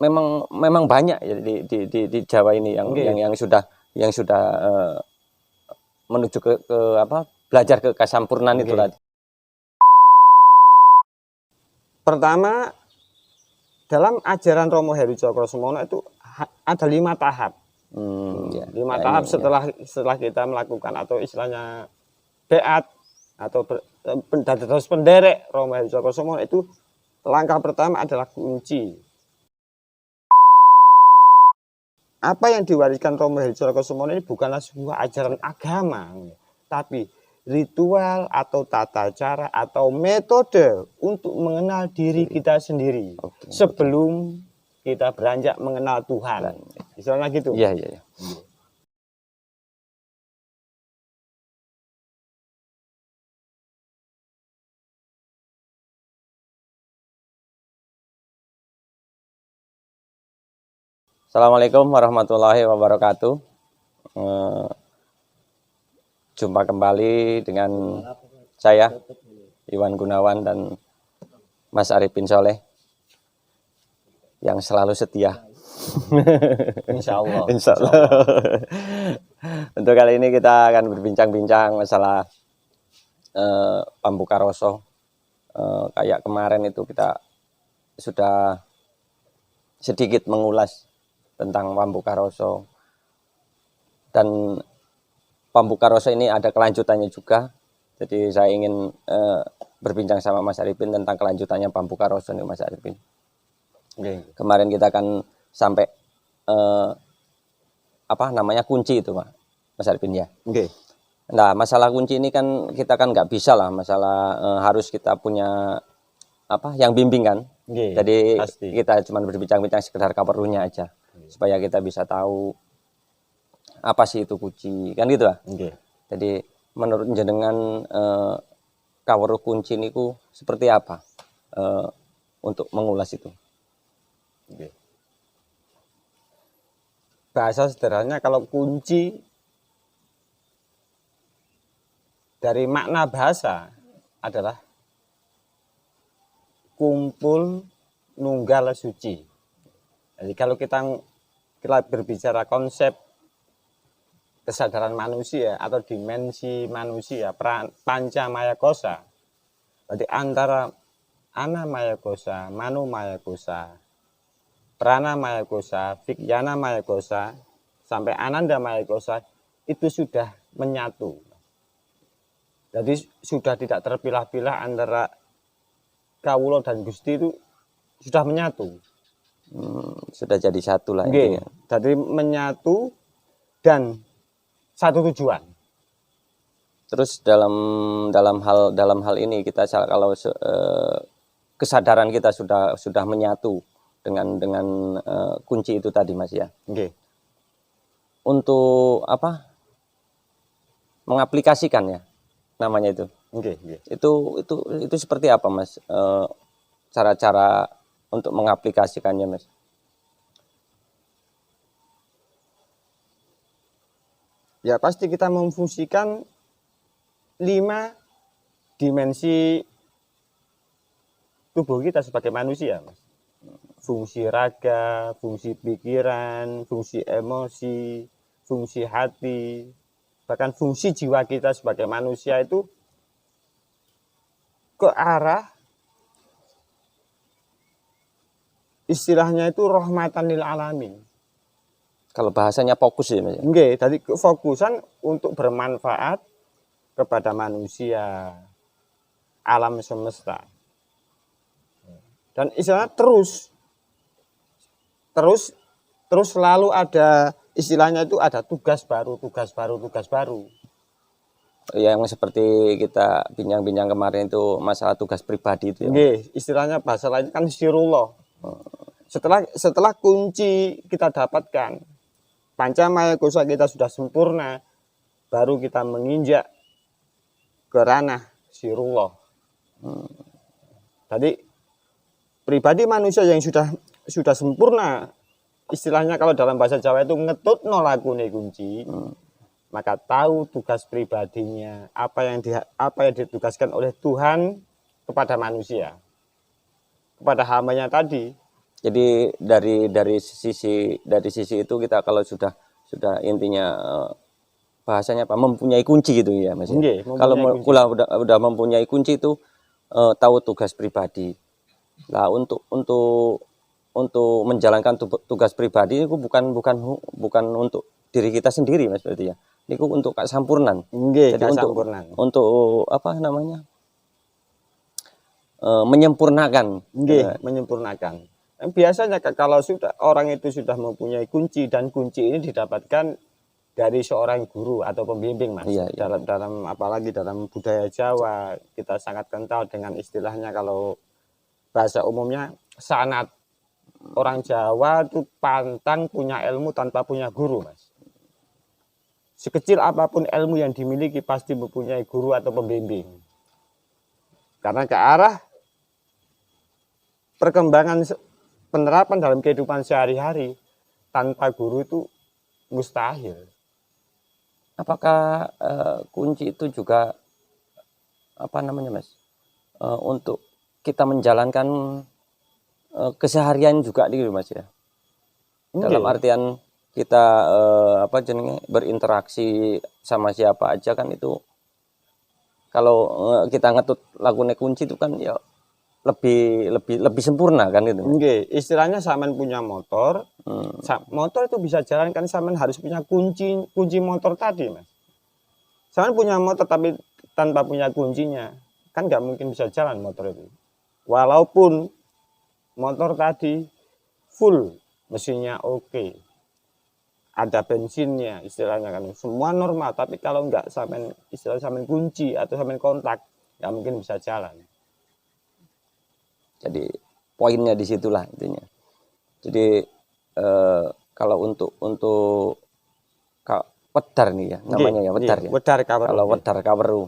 memang banyak ya di Jawa ini yang sudah menuju ke apa, belajar ke kasampurnan itu tadi. Pertama, dalam ajaran Romo Heru Cokrosemono itu ada 5 tahap. 5 tahap setelah kita melakukan atau istilahnya beat atau terus penderek Romo Heru Cokrosemono, itu langkah pertama adalah kunci. Apa yang diwariskan Romo Heru Cokrosemono ini bukanlah sebuah ajaran agama, tapi ritual atau tata cara atau metode untuk mengenal diri kita sendiri sebelum kita beranjak mengenal Tuhan. Misalnya gitu. Iya. Assalamualaikum warahmatullahi wabarakatuh. Jumpa kembali dengan saya Iwan Gunawan dan Mas Arifin Soleh yang selalu setia. Insya Allah. Untuk kali ini kita akan berbincang-bincang masalah Pambukaroso. Kayak kemarin itu kita sudah sedikit mengulas tentang Pambukaroso, dan Pambukaroso ini ada kelanjutannya juga. Jadi saya ingin berbincang sama Mas Arifin tentang kelanjutannya Pambukaroso nih, Mas Arifin. Kemarin kita akan sampai apa namanya, kunci itu, Mas Arifin ya. Nah, masalah kunci ini kan kita kan nggak bisa lah, masalah harus kita punya apa yang bimbing kan. Jadi pasti. Kita cuma berbincang-bincang sekedar kaperlunya aja, supaya kita bisa tahu apa sih itu kunci kan gitu lah. Jadi menurut jenengan kaweruh kunci niku seperti apa untuk mengulas itu? Bahasa sederhananya, kalau kunci dari makna bahasa adalah kumpul nunggal suci. Jadi kalau kita berbicara konsep kesadaran manusia atau dimensi manusia, panca maya kosa, berarti antara ana maya kosa, manu maya kosa, prana maya kosa, vikyana maya kosa, sampai ananda maya kosa, itu sudah menyatu. Jadi sudah tidak terpilah-pilah antara kawulo dan Gusti, itu sudah menyatu. Sudah jadi satu lah. Jadi menyatu dan satu tujuan. Terus dalam hal ini kita kalau kesadaran kita sudah menyatu dengan kunci itu tadi, Mas ya. Untuk apa? Mengaplikasikan ya namanya itu. Itu seperti apa, Mas? Cara-cara untuk mengaplikasikannya, Mas? Ya pasti kita memfungsikan 5 dimensi tubuh kita sebagai manusia, Mas. Fungsi raga, fungsi pikiran, fungsi emosi, fungsi hati, bahkan fungsi jiwa kita sebagai manusia itu ke arah istilahnya itu rahmatan lil alamin. Kalau bahasanya fokus ya, Mas. Jadi kefokusan untuk bermanfaat kepada manusia, alam semesta. Dan istilahnya terus selalu ada, istilahnya itu ada tugas baru. Yang seperti kita bincang-bincang kemarin itu masalah tugas pribadi itu ya. Istilahnya bahasa lain kan sirullah. Setelah kunci kita dapatkan, panca maya kosa kita sudah sempurna, baru kita menginjak ke ranah sirullah. Jadi pribadi manusia yang sudah sempurna, istilahnya kalau dalam bahasa Jawa itu ngetut nolakune kunci, maka tahu tugas pribadinya, apa yang ditugaskan oleh Tuhan kepada manusia, kepada hambanya tadi. Jadi dari sisi itu kita kalau sudah intinya bahasanya apa, mempunyai kunci gitu ya Mas. Nggih, Kalau mempunyai kunci. udah mempunyai kunci itu tahu tugas pribadi. Nah, untuk menjalankan tugas pribadi itu bukan untuk diri kita sendiri Mas berarti ya. Itu untuk Kak Sampurnan. Nggih, Jadi Sampurnan. untuk apa namanya? Menyempurnakan. Nggih, menyempurnakan. Biasanya kalau orang itu sudah mempunyai kunci, dan kunci ini didapatkan dari seorang guru atau pembimbing Mas. Iya, iya. Dalam apalagi dalam budaya Jawa kita sangat kental dengan istilahnya, kalau bahasa umumnya sanat. Orang Jawa itu pantang punya ilmu tanpa punya guru Mas. Sekecil apapun ilmu yang dimiliki pasti mempunyai guru atau pembimbing. Karena ke arah perkembangan penerapan dalam kehidupan sehari-hari tanpa guru itu mustahil. Apakah kunci itu juga apa namanya Mas, untuk kita menjalankan keseharian juga gitu Mas ya? Dalam artian kita apa jenenge berinteraksi sama siapa aja kan itu, kalau kita ngetut lagune kunci itu kan ya lebih sempurna kan itu. Nggih, istilahnya sampean punya motor, motor itu bisa jalan kan sampean harus punya kunci motor tadi Mas. Sampean punya motor tapi tanpa punya kuncinya kan nggak mungkin bisa jalan motor itu. Walaupun motor tadi full, mesinnya oke, ada bensinnya istilahnya kan, semua normal, tapi kalau nggak sampean kunci atau sampean kontak, nggak mungkin bisa jalan. Jadi poinnya di situlah intinya. Jadi kalau untuk wedar nih ya namanya ya, wedar ya. Wedar kaweru. Kalau wedar kaweru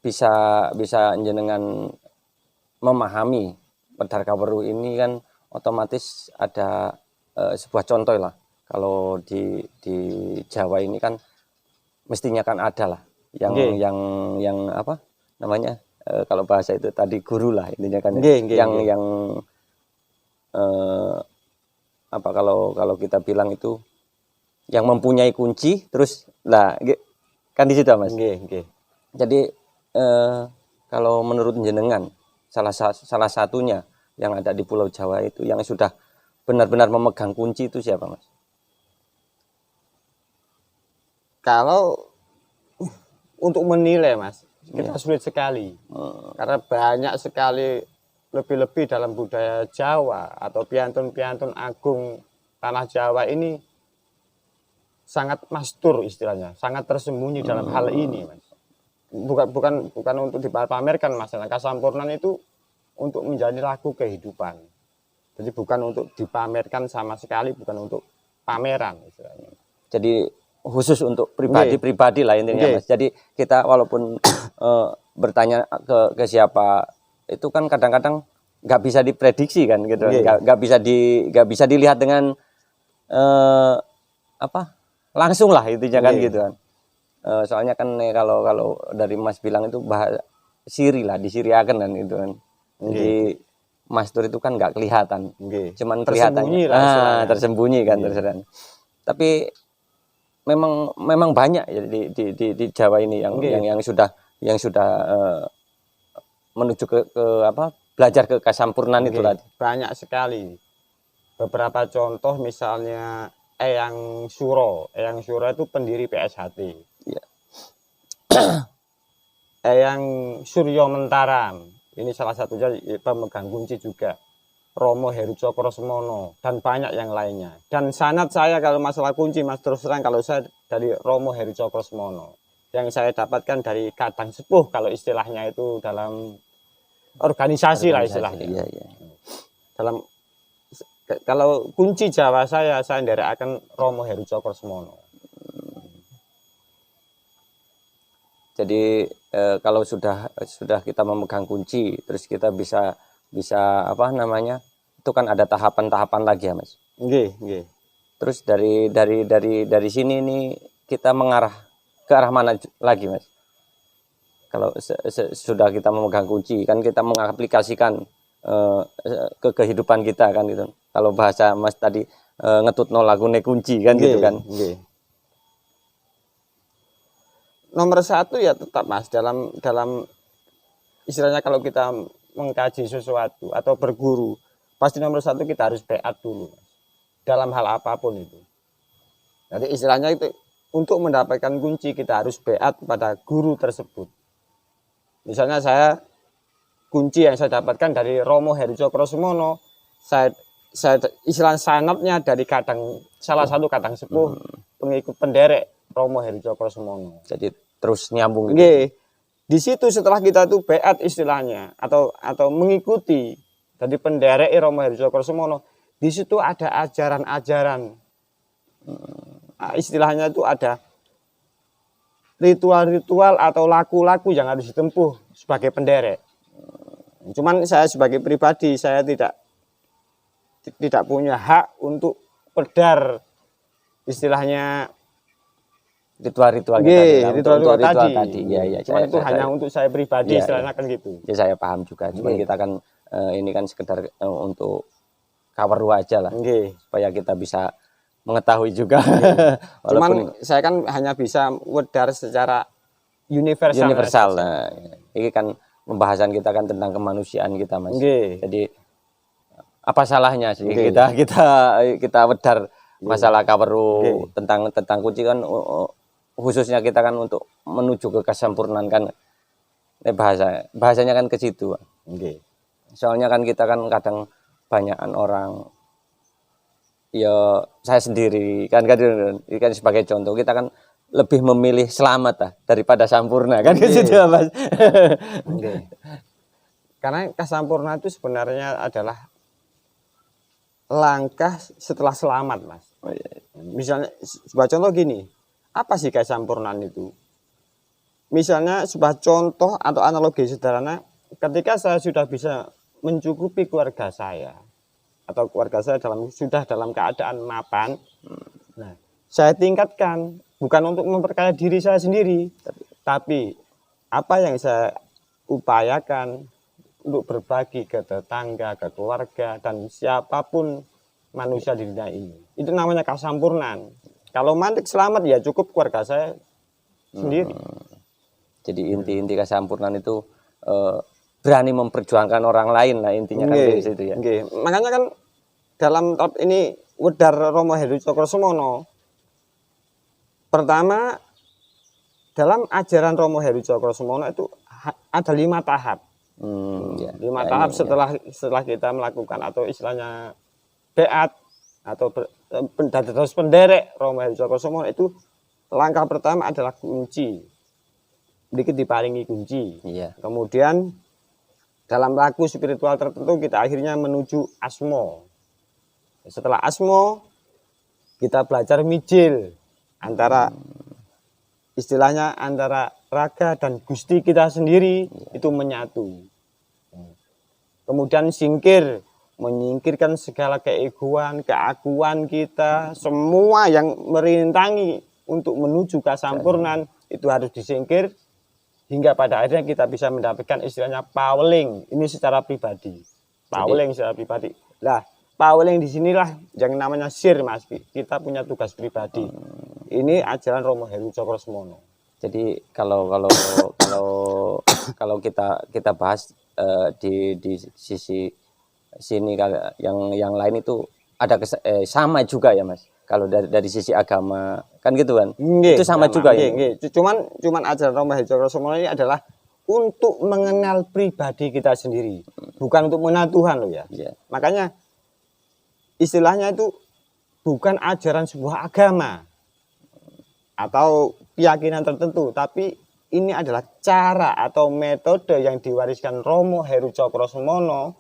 bisa jenengan memahami wedar kaweru ini kan otomatis ada sebuah contoh lah. Kalau di Jawa ini kan mestinya kan ada lah yang apa namanya, kalau bahasa itu tadi guru lah intinya kan, yang apa kalau kita bilang itu yang mempunyai kunci terus lah kan di situ Mas. Jadi kalau menurut jenengan salah satunya yang ada di Pulau Jawa itu yang sudah benar-benar memegang kunci itu siapa Mas? Kalau untuk menilai Mas, kita sulit sekali. Karena banyak sekali, lebih-lebih dalam budaya Jawa atau piantun-piantun agung tanah Jawa ini sangat mastur istilahnya, sangat tersembunyi dalam hal ini Mas. Bukan untuk dipamerkan Mas. Kasampurnan itu untuk menjadi lagu kehidupan. Jadi bukan untuk dipamerkan sama sekali, bukan untuk pameran istilahnya. Jadi khusus untuk pribadi lah intinya Mas. Jadi kita walaupun bertanya ke siapa itu kan kadang-kadang nggak bisa diprediksi kan gitu, nggak bisa dilihat dengan apa langsung lah intinya kan gitu kan. Soalnya kan kalau dari Mas bilang itu bahasa siri lah, disiriakan kan gitu kan. Jadi mastur itu kan nggak kelihatan, cuman kelihatannya tersembunyi kan terserah. Tapi memang banyak ya di Jawa ini yang sudah menuju ke apa, belajar ke Kasampurnan itu tadi. Banyak sekali. Beberapa contoh misalnya Eyang Suro itu pendiri PSHT. Ya. Eyang Suryo Mentaram, ini salah satunya pemegang kunci juga. Romo Heru Cokrosemono dan banyak yang lainnya. Dan sanad saya kalau masalah kunci Mas, terus terang kalau saya dari Romo Heru Cokrosemono. Yang saya dapatkan dari Kadang Sepuh kalau istilahnya itu dalam organisasi lah istilahnya. Iya. Kalau kunci Jawa saya ndherekaken Romo Heru Cokrosemono. Jadi kalau sudah kita memegang kunci, terus kita bisa apa namanya, itu kan ada tahapan-tahapan lagi ya Mas. Nggih. Terus dari sini nih kita mengarah ke arah mana lagi Mas? Kalau sudah kita memegang kunci kan kita mengaplikasikan ke kehidupan kita kan gitu. Kalau bahasa Mas tadi ngetutno lagune kunci kan gitu kan. Nomor satu ya tetap Mas dalam istilahnya kalau kita mengkaji sesuatu atau berguru, pasti nomor satu kita harus beat dulu dalam hal apapun itu. Jadi istilahnya itu untuk mendapatkan kunci kita harus beat pada guru tersebut. Misalnya saya kunci yang saya dapatkan dari Romo Heru Cokrosemono, saya istilah sanatnya dari salah satu kadang sepuh pengikut penderek Romo Heru Cokrosemono. Jadi terus nyambung gitu. Di situ setelah kita tuh beat istilahnya atau mengikuti dari penderek Romo Heru Cokrosemono, di situ ada ajaran-ajaran. Istilahnya itu ada ritual-ritual atau laku-laku yang harus ditempuh sebagai penderek. Cuman saya sebagai pribadi saya tidak punya hak untuk pedar istilahnya ritual-ritual tadi. Ya, cuman itu hanya untuk saya pribadi istilahnya kan gitu. Ya saya paham juga. Cuman kita kan ini kan sekedar untuk kaweru aja lah. Supaya kita bisa mengetahui juga. Cuman saya kan hanya bisa wedar secara universal. Nah, ini kan pembahasan kita kan tentang kemanusiaan kita, Mas. Jadi apa salahnya sih kita wedar masalah kaweru tentang kunci kan, khususnya kita kan untuk menuju ke kesempurnaan kan. Bahasanya kan ke situ. Soalnya kan kita kan kadang banyakan orang, ya saya sendiri kan sebagai contoh, kita kan lebih memilih selamat daripada sampurna kan ke situ, Mas. Karena kesampurnaan itu sebenarnya adalah langkah setelah selamat, Mas. Misalnya sebuah contoh gini, apa sih kesampurnaan itu? Misalnya sebuah contoh atau analogi sederhana, ketika saya sudah bisa mencukupi keluarga saya atau keluarga saya sudah dalam keadaan mapan, nah saya tingkatkan bukan untuk memperkaya diri saya sendiri, tapi apa yang saya upayakan untuk berbagi ke tetangga, ke keluarga, dan siapapun manusia di dunia ini. Itu namanya kesampurnaan. Kalau mantik selamat ya cukup keluarga saya sendiri. Jadi inti kesampurnaan itu berani memperjuangkan orang lain lah intinya kan dari situ ya. Makanya kan dalam tahap ini wedar Romo Heru Cokrosemono, pertama dalam ajaran Romo Heru Cokrosemono itu ada 5 tahap. 5 tahap setelah kita melakukan atau istilahnya beat atau terus penderek Romo Heru Cokrosemono, itu langkah pertama adalah kunci. Sedikit diparingi kunci. Kemudian dalam laku spiritual tertentu kita akhirnya menuju asmo. Setelah asmo kita belajar mijil antara istilahnya antara raga dan gusti kita sendiri itu menyatu. Kemudian singkir, menyingkirkan segala keegoan, keakuan kita, semua yang merintangi untuk menuju kesampurnaan itu harus disingkir. Hingga pada akhirnya kita bisa mendapatkan istilahnya paweling. Ini secara pribadi. Paweling secara pribadi. Lah, paweling di sinilah yang namanya sir, Mas. Kita punya tugas pribadi. Ini ajaran Romo Heru Cokrosemono. Jadi kalau kita bahas di sisi sini yang lain itu ada sama juga ya, Mas. Kalau dari sisi agama kan gitu kan, itu sama juga ya. Cuman ajaran Romo Heru Cokrosemono ini adalah untuk mengenal pribadi kita sendiri, bukan untuk mengenal Tuhan loh ya. Makanya istilahnya itu bukan ajaran sebuah agama atau keyakinan tertentu, tapi ini adalah cara atau metode yang diwariskan Romo Heru Cokrosemono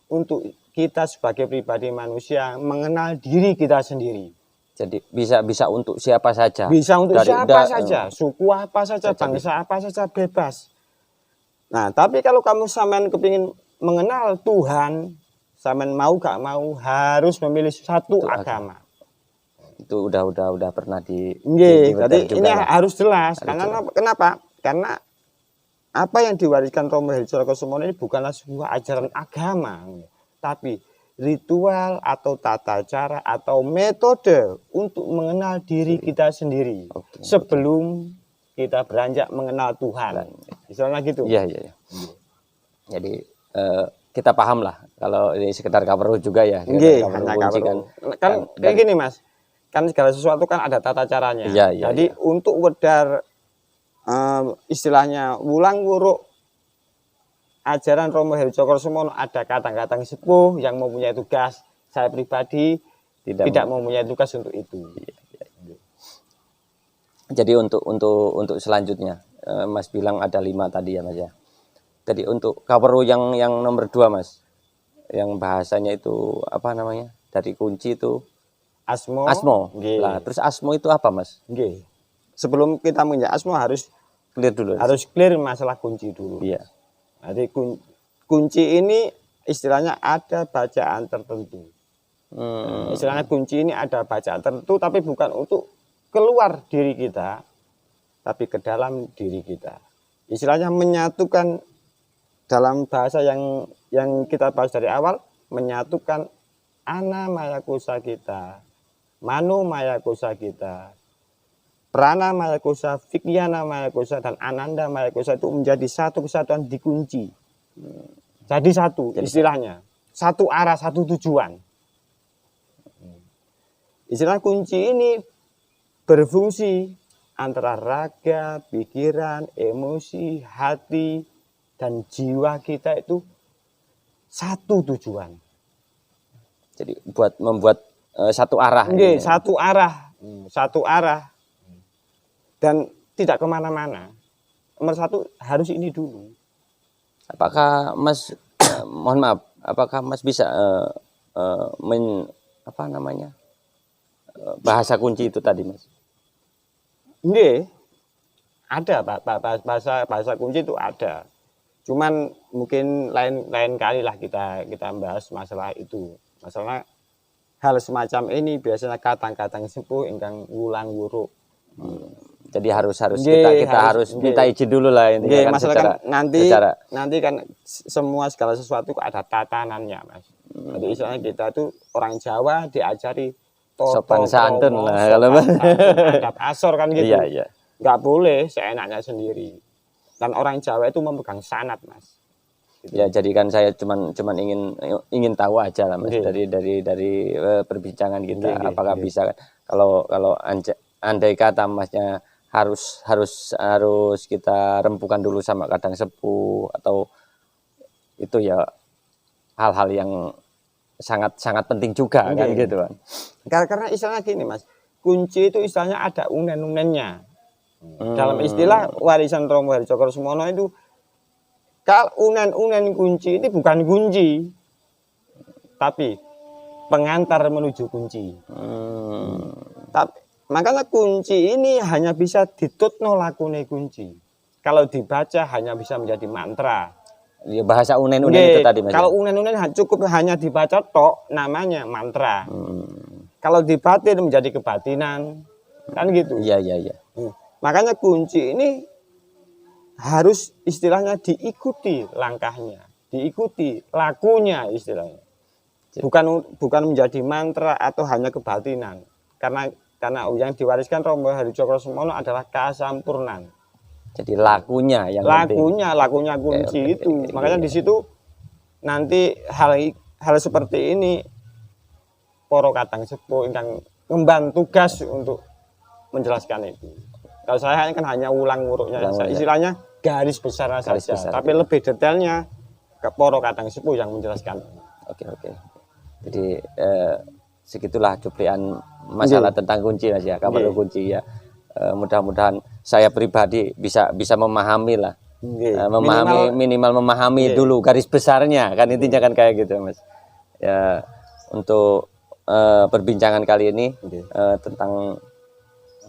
untuk kita sebagai pribadi manusia mengenal diri kita sendiri. Jadi bisa untuk siapa saja. Bisa untuk siapa saja, suku apa saja, bangsa apa saja, bebas. Nah, tapi kalau kamu sampean kepingin mengenal Tuhan, sampean mau gak mau harus memilih satu agama. Itu udah pernah jadi ini harus jelas. Kenapa? Karena apa yang diwariskan Romo Heri Cokrokusumono ini bukanlah sebuah ajaran agama, tapi ritual atau tata cara atau metode untuk mengenal diri kita sendiri sebelum kita beranjak mengenal Tuhan. Misalnya gitu. Iya. Jadi kita paham lah kalau ini sekedar kabaru juga ya. Hanya kabaru. Kan kayak gini Mas. Kan segala sesuatu kan ada tata caranya. Jadi untuk wedar istilahnya wulang wuruk ajaran Romo Heri Cokrokusumono ada kadang-kadang sepuh yang mempunyai tugas. Saya pribadi tidak mempunyai tugas untuk itu. Jadi untuk selanjutnya Mas bilang ada 5 tadi ya Mas ya. Jadi untuk kabaru yang nomor 2 Mas, yang bahasanya itu apa namanya, dari kunci itu asmo. Lah terus asmo itu apa Mas? Sebelum kita menjawab asmo harus clear dulu. Harus clear masalah kunci dulu. Iya. Jadi kunci ini istilahnya ada bacaan tertentu. Istilahnya kunci ini ada bacaan tertentu, tapi bukan untuk keluar diri kita, tapi ke dalam diri kita. Istilahnya menyatukan, dalam bahasa yang kita bahas dari awal, menyatukan ana maya kusa kita, mano maya kusa kita, prana maya kusa, vikyana maya kusa, dan ananda maya kusa itu menjadi satu kesatuan dikunci. Jadi satu istilahnya, satu arah, satu tujuan. Istilah kunci ini berfungsi antara raga, pikiran, emosi, hati, dan jiwa kita itu satu tujuan. Jadi membuat satu arah. Satu arah. Dan tidak kemana-mana. Nomor 1 harus ini dulu. Apakah Mas mohon maaf, apakah Mas bisa bahasa kunci itu tadi Mas? Ada bahasa kunci itu ada. Cuman mungkin lain kali lah kita bahas masalah itu. Masalah hal semacam ini biasanya kadang-kadang sepuh ingkang wulang wuruk. Jadi kita harus minta izin dulu lah ini kan masalah kan nanti kan segala sesuatu ada tatanannya Mas. Jadi istilahnya kita tuh orang Jawa diajari sopan santun lah kalau adab asor kan gitu. Iya. Nggak boleh seenaknya sendiri. Dan orang Jawa itu memegang sanad Mas. Gitu. Ya jadi kan saya cuman ingin tahu aja lah Mas dari perbincangan kita apakah bisa kan kalau andai kata Masnya harus kita rempukan dulu sama kadang sepuh atau itu ya hal-hal yang sangat penting juga kan gitu kan. Karena istilahnya gini Mas, kunci itu istilahnya ada unen-unennya. Dalam istilah warisan Romo Heri Cokrokusumono itu kalau unen-unen kunci ini bukan kunci, tapi pengantar menuju kunci. Tapi makanya kunci ini hanya bisa ditutno lakune kunci. Kalau dibaca hanya bisa menjadi mantra. Ya, bahasa unen-unen itu tadi Mas. Kalau unen-unen cukup hanya dibaca tok namanya mantra. Kalau dibatin menjadi kebatinan. Kan gitu. Iya. Makanya kunci ini harus istilahnya diikuti langkahnya, diikuti lakunya istilahnya. Bukan menjadi mantra atau hanya kebatinan. Karena yang diwariskan Romo Heri Cokrokusumono adalah kasampurnan. Jadi lakunya kunci itu. Makanya di situ nanti hal seperti ini poro kadang sepuh yang ngemban tugas untuk menjelaskan itu. Kalau saya kan hanya ulang wuruknya, istilahnya garis besar saja. Tapi lebih detailnya ke poro kadang sepuh yang menjelaskan. Oke. Jadi segitulah cuplian masalah tentang kunci Mas ya, kabar kunci ya. Mudah-mudahan saya pribadi bisa memahami lah, minimal memahami dulu garis besarnya kan intinya kan kayak gitu Mas. Ya untuk perbincangan kali ini tentang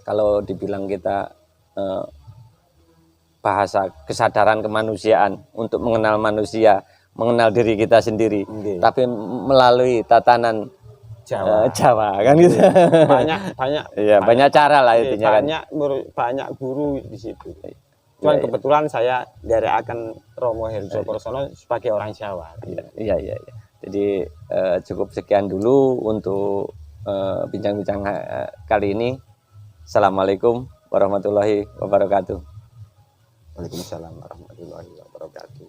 kalau dibilang kita bahasa kesadaran kemanusiaan untuk mengenal manusia, mengenal diri kita sendiri, tapi melalui tatanan Jawa kan gitu. Banyak cara lah intinya kan. Banyak guru di situ. Cuman kebetulan saya dari akan Romo Heru Cokrosono sebagai orang Jawa. Iya. Jadi cukup sekian dulu untuk bincang-bincang kali ini. Assalamualaikum warahmatullahi wabarakatuh. Waalaikumsalam warahmatullahi wabarakatuh.